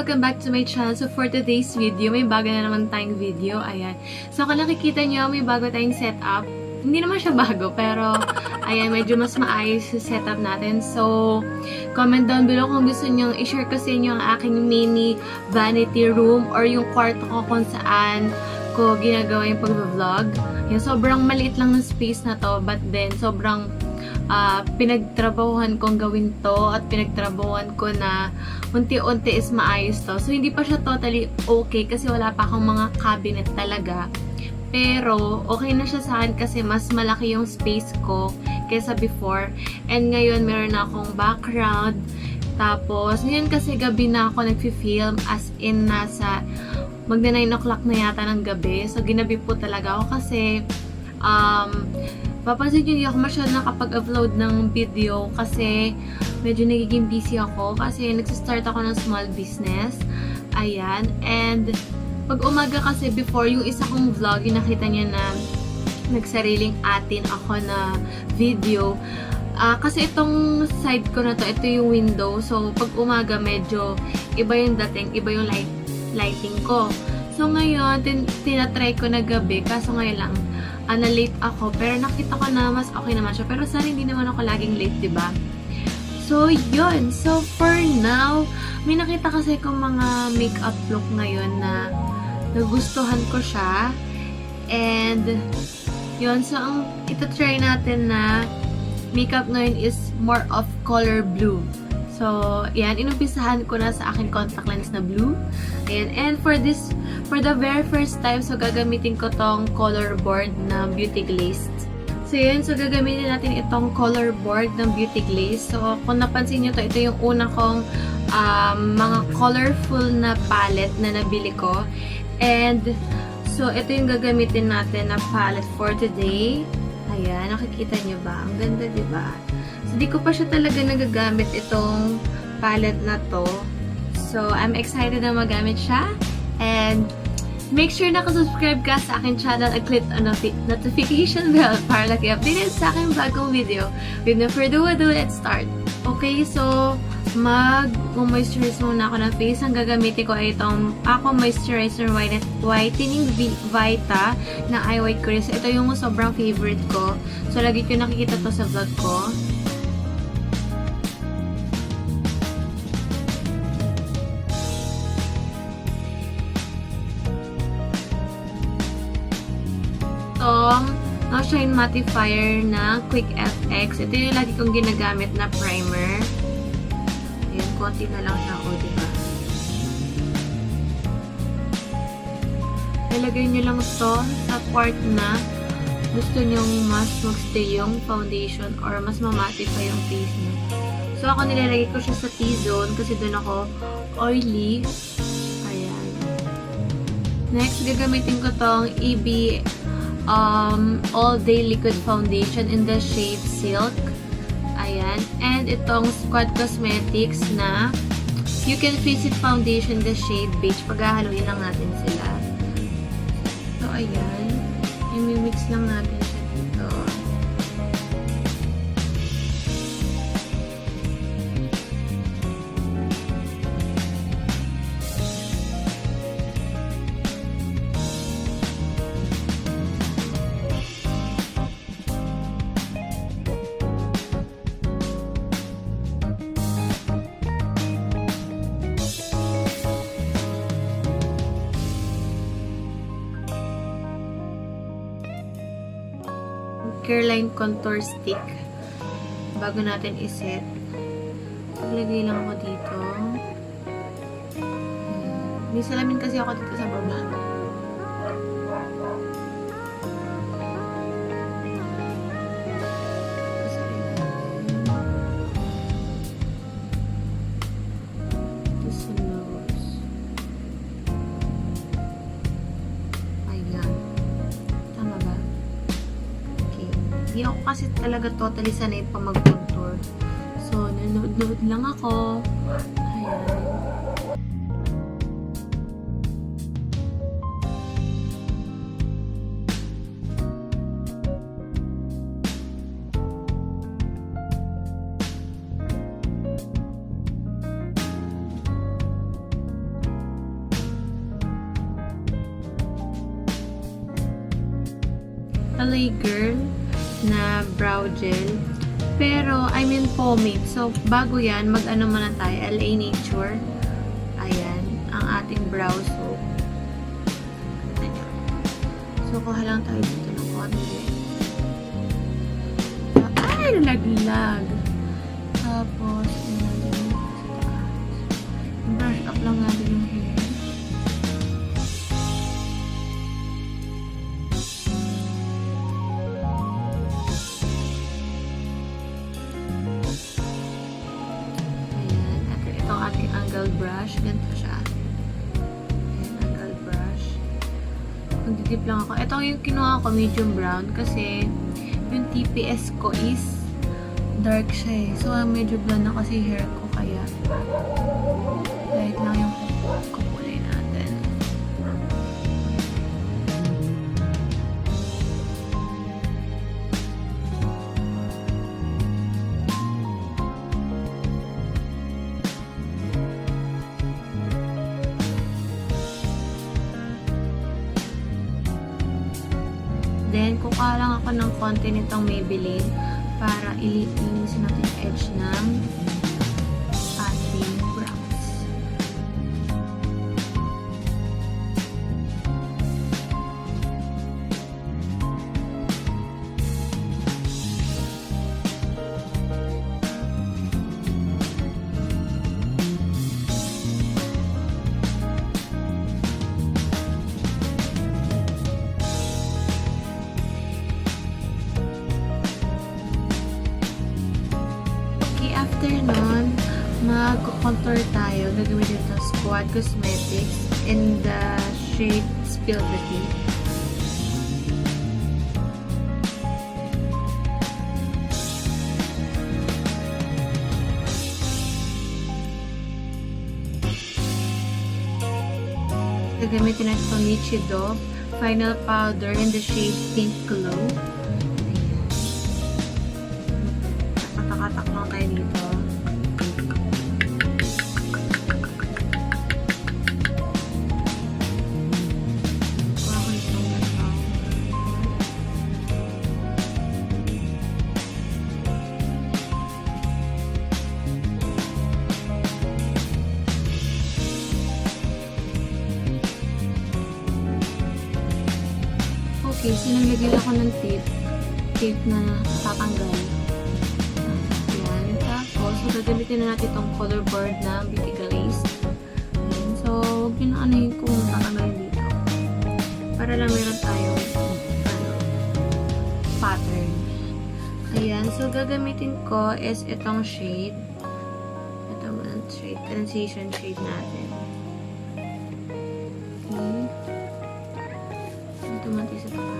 welcome back to my channel. So for today's video, may bago na naman tayong video. Ayan. So kung nakikita nyo, may bago tayong setup. Hindi naman siya bago, pero ayan, medyo mas maayos yung setup natin. So, comment down below kung gusto nyo i-share ko sa inyo ang aking mini vanity room or yung kwarto ko kung saan ko ginagawa yung pag-vlog. Ayan, sobrang maliit lang ng space na to, but then sobrang pinagtrabahuhan kong gawin to at pinagtrabahuhan ko na unti-unti is maayos to. So, hindi pa siya totally okay kasi wala pa akong mga cabinet talaga. Pero, okay na siya sa akin kasi mas malaki yung space ko kaysa before. And ngayon, meron na akong background. Tapos, ngayon kasi gabi na ako nag-film as in nasa magna 9 o'clock na yata ng gabi. So, ginabi po talaga ako kasi papansin nyo, hindi ako masyado nakapag-upload ng video kasi medyo nagiging busy ako kasi nagsistart ako ng small business. Ayan. And pag umaga kasi before, yung isa kong vlog, yung nakita niya na nagsariling atin ako na video. Kasi itong side ko na to, ito yung window. So, pag umaga, medyo iba yung dating, iba yung lighting ko. So, ngayon, tinatry ko na gabi. Kaso ngayon lang, na-late ako. Pero nakita ko na mas okay naman siya. Pero sana hindi naman ako laging late, diba? So, yun. So, for now, may nakita kasi kong mga makeup look ngayon na nagustuhan ko siya. And, yun. So, ang ito-try natin na makeup ngayon is more of color blue. So, yan. Inumpisahan ko na sa akin contact lens na blue. Ayan. And for the very first time, so gagamitin ko tong color board na Beauty Glaze. So, yun. So, gagamitin natin itong color board ng Beauty Glaze. So, kung napansin nyo to, ito yung una kong mga colorful na palette na nabili ko. And, so, ito yung gagamitin natin na palette for today. Ayan. Nakikita nyo ba? Ang ganda, diba? So, di ko pa siya talaga nagagamit itong palette na to. So, I'm excited na magamit siya. And, make sure nakasubscribe ka sa aking channel at click on notification bell para lagi updated sa aking bagong video. With no further ado, let's start. Okay, so, mag-moisturize muna ako ng face. Ang gagamitin ko ay itong Aqua Moisturizer Whitening Vita na Eye White Korea. So, ito yung sobrang favorite ko. So, lagi ko nakikita to sa vlog ko. Itong Shine Mattifier na Quick FX. Ito yung lagi kong ginagamit na primer. Ayan, konti na lang siya. O, diba? Ilagay nyo lang to sa part na gusto nyong mas magstay yung foundation or mas mamattify yung face nyo. So, ako nilalagay ko siya sa T-zone kasi doon ako oily. Ayan. Next, gagamitin ko tong EB All Day Liquid Foundation in the shade Silk. Ayan. And itong Squad Cosmetics na You Can Fix It Foundation in the shade Beige. Paghahaluin lang natin sila. So, ayan. I-mix lang natin siya dito. Curline Contour Stick bago natin iset. Ilagay lang ako dito. May salamin kasi ako dito sa baba. Hindi ako kasi talaga totally sanay pa mag-contour. So, nanood-nood lang ako. Ayan. LA Girl na brow gel. Pero, I mean pomade. So, bago yan, mag-ano muna tayo, LA Nature. Ayan, ang ating brow soap. Ayan. So, kuha lang tayo dito ng konti. Ay, nalaglag. Tapos, brush up lang natin yung hair. Ayan. At itong ating angle brush. Ganito siya. Ayan, angle brush. Magdidip lang ako. Ito yung kinuha ko, medium brown. Kasi, yung TPS ko is dark siya eh. So, medyo blonde na kasi hair ko. Kaya, light lang yung kukulay natin. Then, kukuha lang ako ng konti nitong Maybelline para ilinisin natin yung edge ng ating brows. After nun, mag-contour tayo. Gagawin dito Squad Cosmetics in the shade Spill the Tea. Gagamitin natin itong Nichido Final Powder in the shade Pink Glow. Katak lang tayo dito. Kuha ko itong ganito. Okay, so nalagyan ako ng tape na tatanggal. So, gagamitin na natin itong color board na Beauty Glaze. So, huwag yun na ano yung kung tatanggalin dito. Para lang meron tayong pattern. Ayan. So, gagamitin ko is itong shade. Itong shade, transition shade natin. Okay. Ito mati sa taas.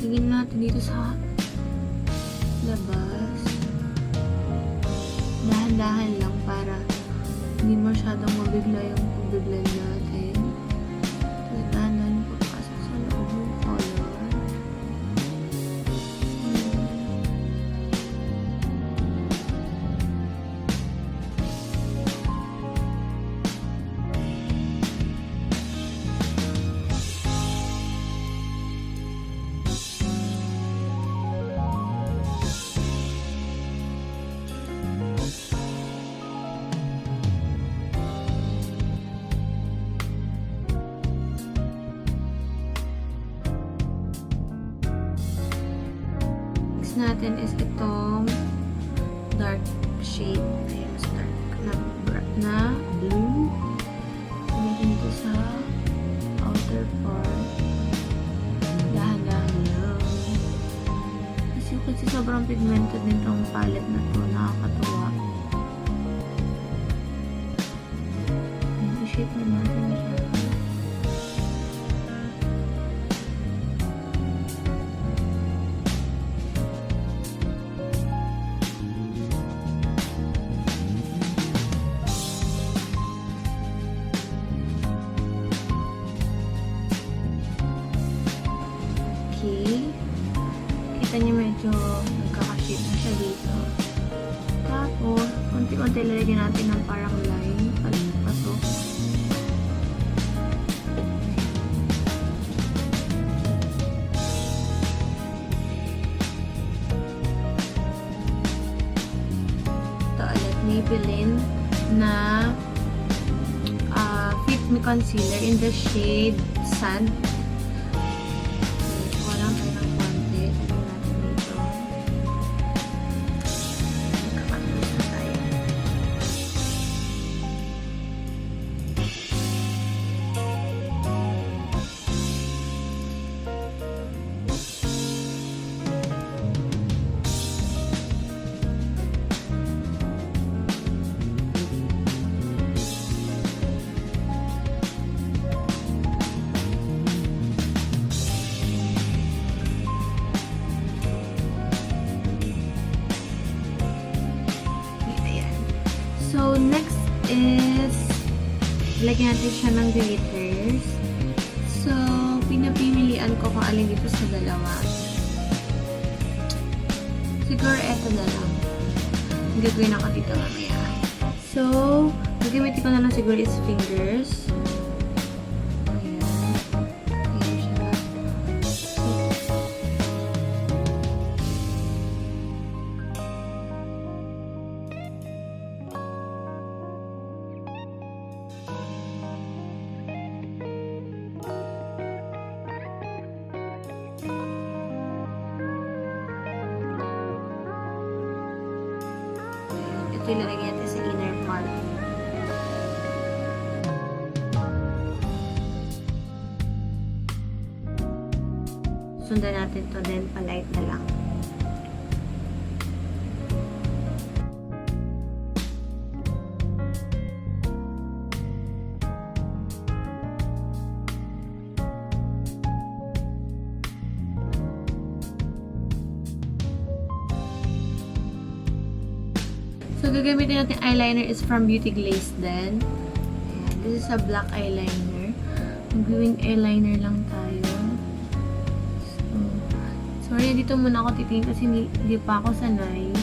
Lagyan natin dito sa labas. Dahan-dahan lang para hindi masyadong mabigla yung pag-blend natin. Dahan-dahan pagpasok sa loob ng color. Natin is itong dark shade. Ayan, mas dark na blue. Gamitin ito sa sobrang pigmented nitong palette na to. Nakakatuwa. I-shape na natin siya. Okay. Kita niyo medyo nagkaka-shape na siya dito. Tapos, konti-konti lalagyan natin ng parang line. Pasok. Ito ulit, Maybelline na Fit Me Concealer in the shade Sand. So, next is lagyan natin siya ng glitters. So, pinapimilian ko kung alin dito sa dalawa. Siguro eto na lang. Gagawin ako dito mamaya. So, gagamitin ko na lang siguro is fingers. Ito yung lalagyan natin sa inner part. Sundan natin to then palight na lang. So, gagamitin natin eyeliner is from Beauty Glaze din. Ayan, this is a black eyeliner. Mag-wing eyeliner lang tayo. So, sorry, dito muna ako titingin kasi hindi pa ako sanay.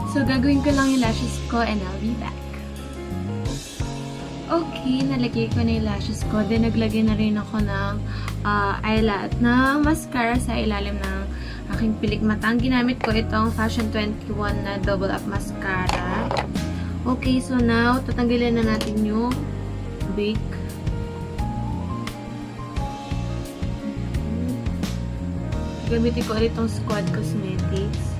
So, gagawin ko lang yung lashes ko and I'll be back. Okay, nalagay ko na yung lashes ko. Then, naglagay na rin ako ng eyeliner, ng mascara sa ilalim ng aking pilik mata. Ang ginamit ko itong Fashion 21 na Double Up Mascara. Okay, so now, tatanggalin na natin yung bake. Gamitin ko ulit itong Squad Cosmetics.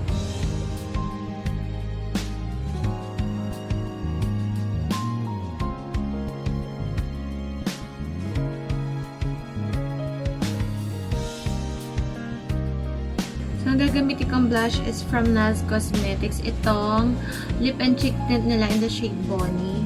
So, ang gagamitin kong blush is from NARS Cosmetics. Itong lip and cheek tint nila in the shade Bonnie.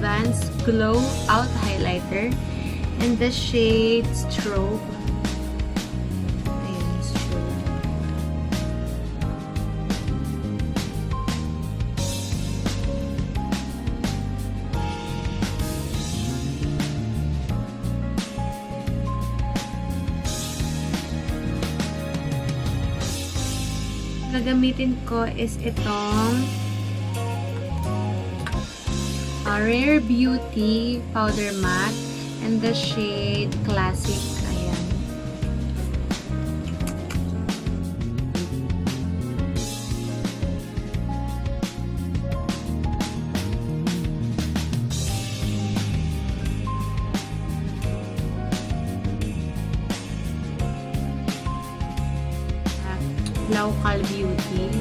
Advanced Glow Out Highlighter in the shade Strobe. Ayan, Strobe. gagamitin ko is itong Rare Beauty Powder Matte and the shade Classic. Ayan. Local Beauty.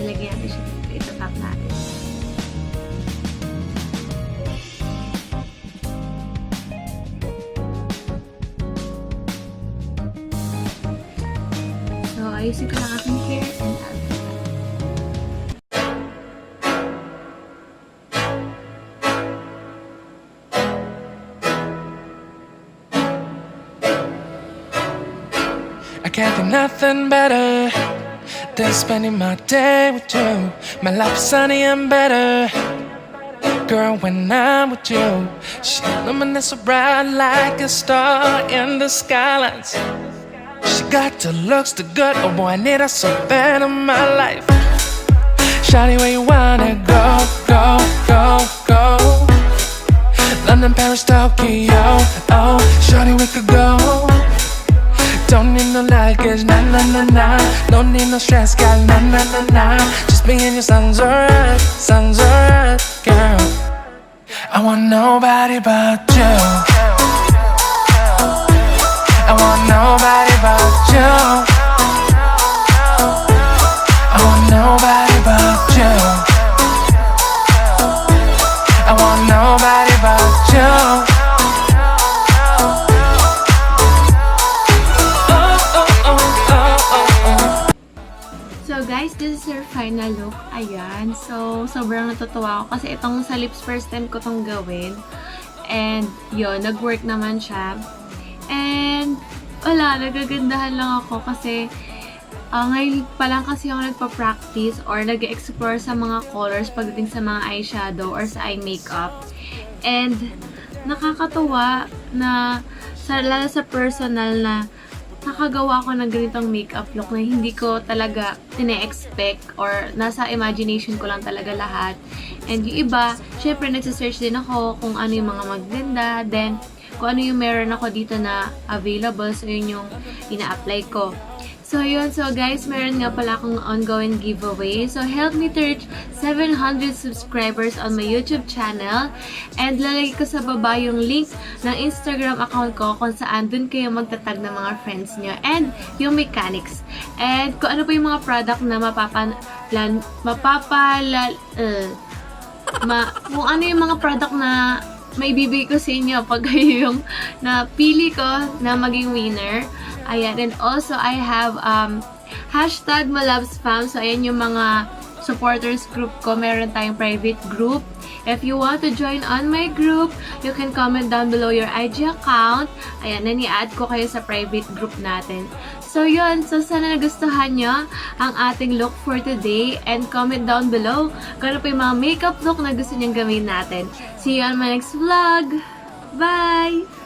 Nilagyan natin siya dito. Itatap natin. So, ayusin ko lang aking hair and I'll do that. I can't do nothing better than spending my day with you. My life is sunny and better, girl, when I'm with you. She illuminates so bright like a star in the skylines. She got the looks, the good, oh boy, I need her so bad in my life. Shawty, where you wanna go, go, go, go? London, Paris, Tokyo, oh, shawty, we could go. Don't need no luggage, nah, nah, nah, nah. Don't need no stress, girl, nah, nah, nah, nah. Just be in your sounds alright, girl. I want nobody but you. I want nobody but you. I want nobody but you. I want nobody but you. So guys, this is your final look. Ayan. So, sobrang natutuwa ako kasi itong sa lips first time ko tong gawin. And, yun, nag-work naman siya. And, wala, nagagandahan lang ako kasi ngayon pa lang kasi ako nagpa-practice or nag-explore sa mga colors pagdating sa mga eyeshadow or sa eye makeup. And, nakakatuwa na, lalo sa personal na nakagawa ako ng ganitong makeup look na hindi ko talaga tine-expect or nasa imagination ko lang talaga lahat. And yung iba, syempre nagsisearch din ako kung ano yung mga maganda, then kung ano yung meron ako dito na available, so yun yung ina-apply ko. So yun, so guys, meron nga pala akong ongoing giveaway. So help me to reach 700 subscribers on my YouTube channel. And lalagay ko sa baba yung link ng Instagram account ko kung saan dun kayo magtatag ng mga friends nyo. And yung mechanics. And kung ano pa yung mga product na kung ano yung mga product na may bibigay ko sa inyo pag kayo yung napili ko na maging winner. Ayan, and also I have hashtag #malabsfam. So ayan yung mga supporters group ko. Meron tayong private group. If you want to join on my group, you can comment down below your IG account. Ayan, nani-add ko kayo sa private group natin. So yun, so sana nagustuhan nyo ang ating look for today. And comment down below kung ano pa yung mga makeup look na gusto nyong gawin natin. See you on my next vlog! Bye!